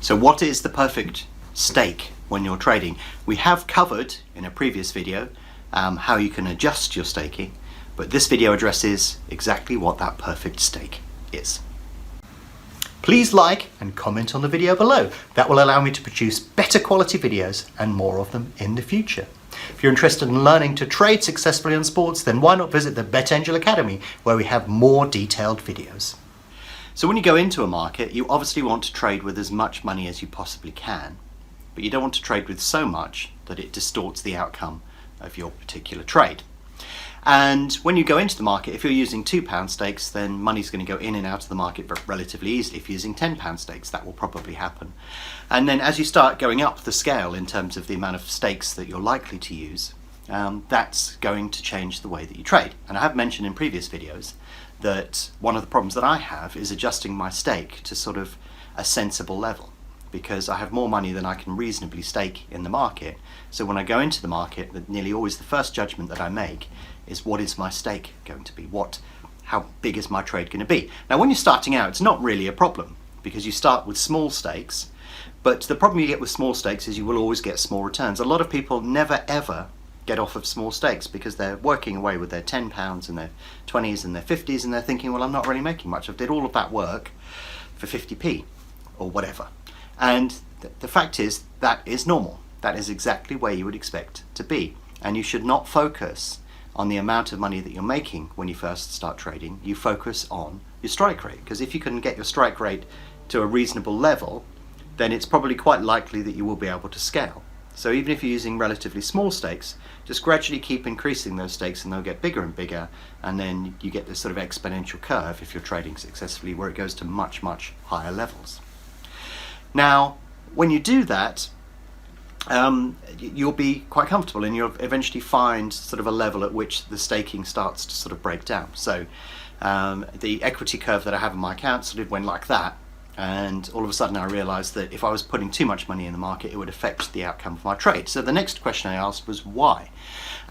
So what is the perfect stake when you're trading? We have covered in a previous video how you can adjust your staking, but this video addresses exactly what that perfect stake is. Please like and comment on the video below. That will allow me to produce better quality videos and more of them in the future. If you're interested in learning to trade successfully on sports, then why not visit the BetAngel Academy, where we have more detailed videos. So when you go into a market, you obviously want to trade with as much money as you possibly can, but you don't want to trade with so much that it distorts the outcome of your particular trade. And when you go into the market, if you're using £2 stakes, then money's going to go in and out of the market relatively easily. If you're using £10 stakes, that will probably happen. And then as you start going up the scale in terms of the amount of stakes that you're likely to use, that's going to change the way that you trade. And I have mentioned in previous videos that one of the problems that I have is adjusting my stake to sort of a sensible level, because I have more money than I can reasonably stake in the market. So when I go into the market, nearly always the first judgment that I make is, what is my stake going to be? How big is my trade going to be? Now when you're starting out, it's not really a problem, because you start with small stakes, but the problem you get with small stakes is you will always get small returns. A lot of people never ever get off of small stakes because they're working away with their £10 and their 20s and their 50s, and they're thinking, well, I'm not really making much. I did all of that work for 50p or whatever. And the fact is, that is normal. That is exactly where you would expect to be. And you should not focus on the amount of money that you're making when you first start trading. You focus on your strike rate, because if you can get your strike rate to a reasonable level, then it's probably quite likely that you will be able to scale. So even if you're using relatively small stakes, just gradually keep increasing those stakes and they'll get bigger and bigger, and then you get this sort of exponential curve if you're trading successfully, where it goes to much, much higher levels. Now, when you do that, you'll be quite comfortable, and you'll eventually find sort of a level at which the staking starts to sort of break down. So the equity curve that I have in my account sort of went like that, and all of a sudden I realized that if I was putting too much money in the market, it would affect the outcome of my trade. So the next question I asked was why?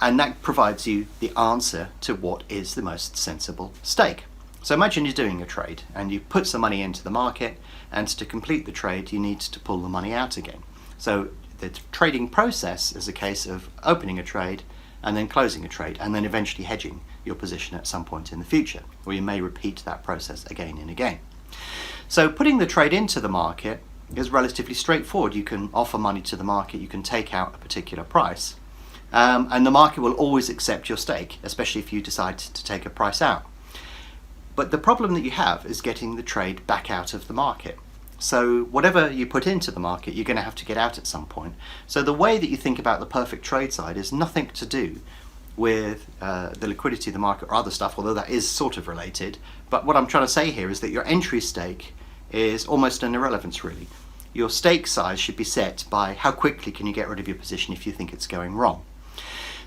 And that provides you the answer to what is the most sensible stake. So imagine you're doing a trade and you put some money into the market, and to complete the trade you need to pull the money out again. So the trading process is a case of opening a trade and then closing a trade, and then eventually hedging your position at some point in the future, or you may repeat that process again and again. So putting the trade into the market is relatively straightforward. You can offer money to the market, you can take out a particular price, and the market will always accept your stake, especially if you decide to take a price out. But the problem that you have is getting the trade back out of the market. So whatever you put into the market, you're going to have to get out at some point. So the way that you think about the perfect trade side is nothing to do with the liquidity of the market or other stuff, although that is sort of related. But what I'm trying to say here is that your entry stake is almost an irrelevance, really. Your stake size should be set by how quickly can you get rid of your position if you think it's going wrong.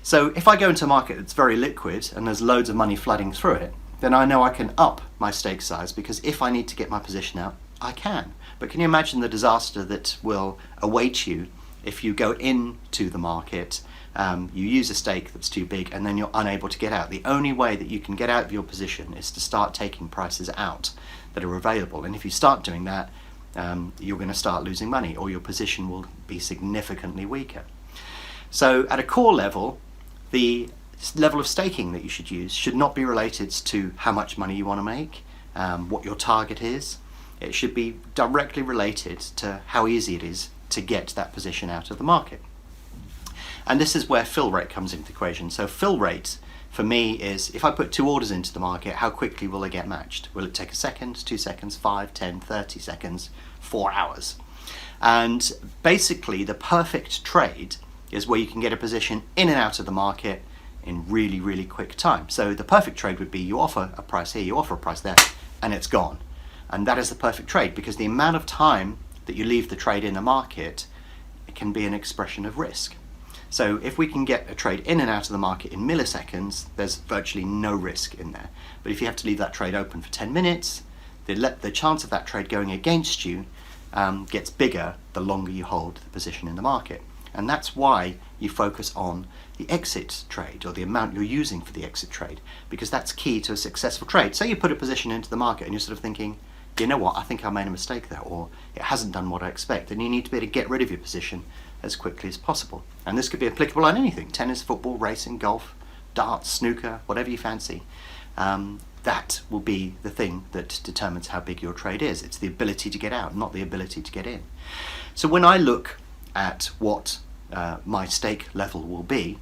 So if I go into a market that's very liquid and there's loads of money flooding through it, then I know I can up my stake size, because if I need to get my position out, I can. But can you imagine the disaster that will await you if you go into the market, you use a stake that's too big, and then you're unable to get out? The only way that you can get out of your position is to start taking prices out that are available. And if you start doing that, you're going to start losing money, or your position will be significantly weaker. So at a core level, the level of staking that you should use should not be related to how much money you want to make, what your target is. It should be directly related to how easy it is to get that position out of the market. And this is where fill rate comes into the equation. So fill rate for me is, if I put 2 orders into the market, how quickly will they get matched? Will it take a second, 2 seconds, 5, 10, 30 seconds, 4 hours? And basically the perfect trade is where you can get a position in and out of the market in really, really quick time. So the perfect trade would be, you offer a price here, you offer a price there, and it's gone. And that is the perfect trade, because the amount of time that you leave the trade in the market, it can be an expression of risk. So if we can get a trade in and out of the market in milliseconds, there's virtually no risk in there. But if you have to leave that trade open for 10 minutes, the chance of that trade going against you gets bigger the longer you hold the position in the market. And that's why you focus on the exit trade, or the amount you're using for the exit trade, because that's key to a successful trade. So you put a position into the market and you're sort of thinking, you know what, I think I made a mistake there, or it hasn't done what I expect, then you need to be able to get rid of your position as quickly as possible. And this could be applicable on anything: tennis, football, racing, golf, darts, snooker, whatever you fancy. That will be the thing that determines how big your trade is. It's the ability to get out, not the ability to get in. So when I look at what my stake level will be,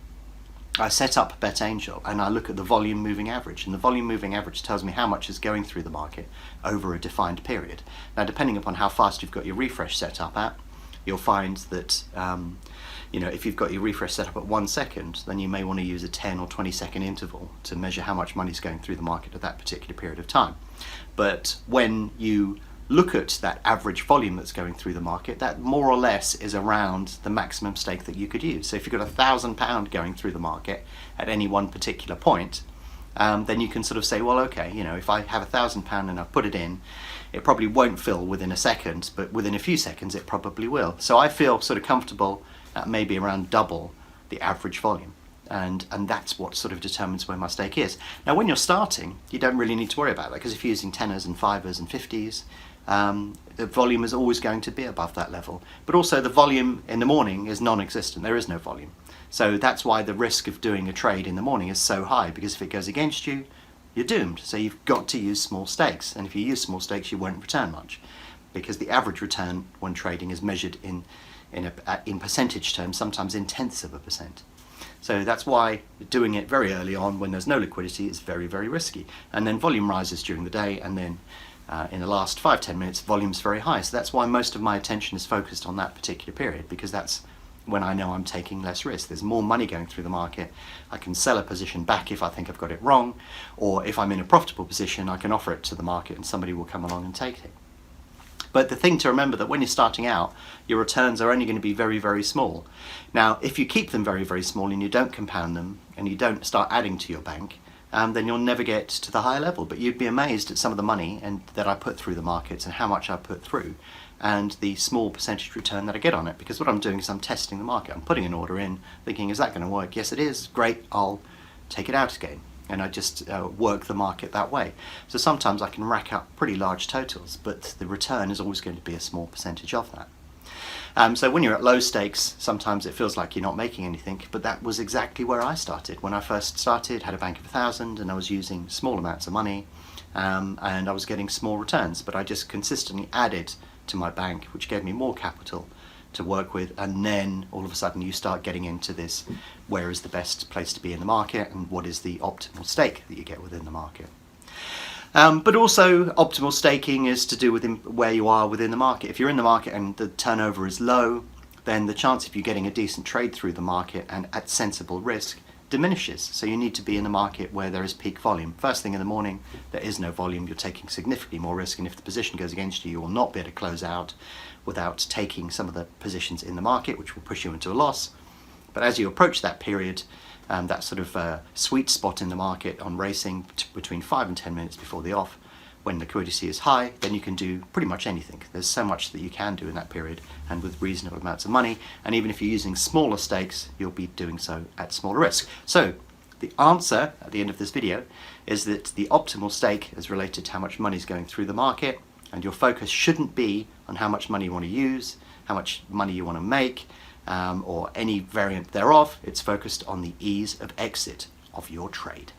I set up BetAngel and I look at the volume moving average, and the volume moving average tells me how much is going through the market over a defined period. Now, depending upon how fast you've got your refresh set up at, you'll find that if you've got your refresh set up at 1 second, then you may want to use a 10 or 20 second interval to measure how much money is going through the market at that particular period of time. But when you look at that average volume that's going through the market, that more or less is around the maximum stake that you could use. So if you've got £1,000 going through the market at any one particular point, then you can sort of say, well, okay, if I have £1,000 and I put it in, it probably won't fill within a second, but within a few seconds it probably will. So I feel sort of comfortable at maybe around double the average volume. And that's what sort of determines where my stake is. Now, when you're starting, you don't really need to worry about that, because if you're using tenors and fivers and 50s, the volume is always going to be above that level. But also the volume in the morning is non-existent. There is no volume. So that's why the risk of doing a trade in the morning is so high, because if it goes against you, you're doomed. So you've got to use small stakes. And if you use small stakes, you won't return much, because the average return when trading is measured in percentage terms, sometimes in tenths of a percent. So that's why doing it very early on when there's no liquidity is very, very risky. And then volume rises during the day, and then in the last 5-10 minutes, volume's very high. So that's why most of my attention is focused on that particular period, because that's when I know I'm taking less risk. There's more money going through the market. I can sell a position back if I think I've got it wrong, or if I'm in a profitable position, I can offer it to the market and somebody will come along and take it. But the thing to remember, that when you're starting out, your returns are only going to be very, very small. Now, if you keep them very, very small and you don't compound them and you don't start adding to your bank, then you'll never get to the higher level. But you'd be amazed at some of the money that I put through the markets and how much I put through, and the small percentage return that I get on it. Because what I'm doing is I'm testing the market. I'm putting an order in, thinking, is that going to work? Yes, it is. Great, I'll take it out again. And I just work the market that way. So sometimes I can rack up pretty large totals, but the return is always going to be a small percentage of that. So when you're at low stakes, sometimes it feels like you're not making anything, but that was exactly where I started. When I first started, had a bank of 1,000, and I was using small amounts of money, and I was getting small returns, but I just consistently added to my bank, which gave me more capital to work with. And then all of a sudden you start getting into this, where is the best place to be in the market, and what is the optimal stake that you get within the market. But also, optimal staking is to do with where you are within the market. If you're in the market and the turnover is low, then the chance of you getting a decent trade through the market and at sensible risk diminishes. So you need to be in the market where there is peak volume. First thing in the morning, there is no volume, you're taking significantly more risk, and if the position goes against you, you will not be able to close out without taking some of the positions in the market, which will push you into a loss. But as you approach that period, that sort of sweet spot in the market on racing between 5 and 10 minutes before the off, when liquidity is high, then you can do pretty much anything. There's so much that you can do in that period, and with reasonable amounts of money. And even if you're using smaller stakes, you'll be doing so at smaller risk. So the answer at the end of this video is that the optimal stake is related to how much money is going through the market, and your focus shouldn't be on how much money you want to use, how much money you want to make, or any variant thereof. It's focused on the ease of exit of your trade.